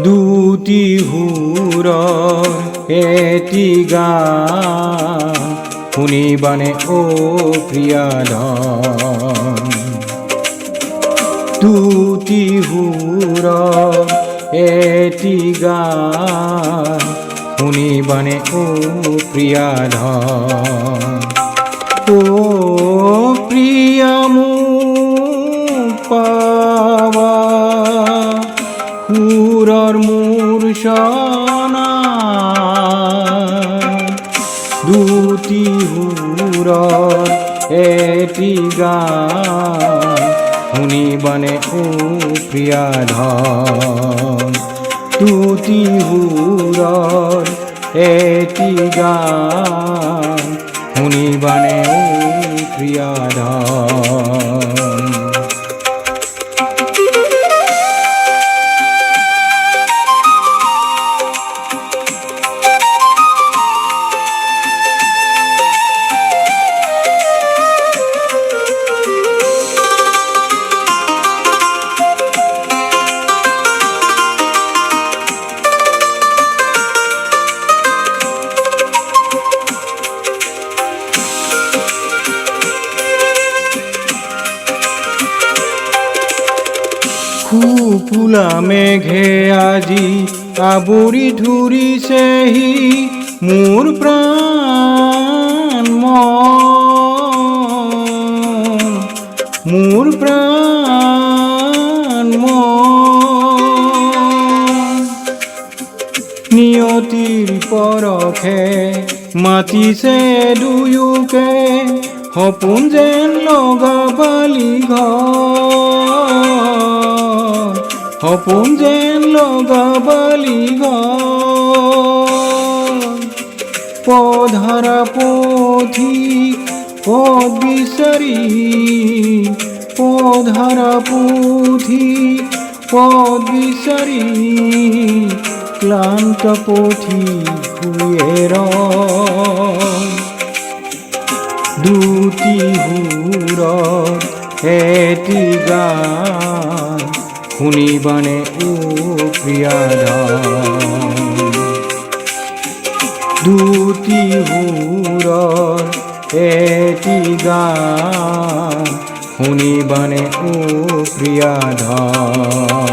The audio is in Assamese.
দুটি সুৰৰ এটি গান শুনিবানে অ প্ৰিয়ধন। দুটি সুৰৰ এটি গান শুনিবানে অ প্ৰিয়ধন। অ প্ৰিয় মোক পাবা সুৰৰ মোৰ সনা। দুটি সুৰৰ এটি গান শুনিবানে অ প্ৰিয়ধন। দুটি সুৰৰ এটি গান শুনিবানে অ প্ৰিয়ধন। ফুলা মেঘে আজি আবৰি ধৰিছেহি মোৰ প্ৰাণ মন, মোৰ প্ৰাণ মন। নিয়তিৰ পৰশে মাতিছে দুয়োকে সপোন যেন লগাবালি ঘৰ, সপোন যেন লগাবালি ঘৰ। পধাৰা পথিক পথ বিচাৰি, পধাৰা পথিক পথ বিচাৰি ক্লান্ত পথিক শুয়ে ৰয়। দুটি সুৰৰ এটি গান শুনিবানে অ প্ৰিয়ধন। দুটি সুৰৰ এটি গান শুনিবানে অ প্ৰিয়ধন।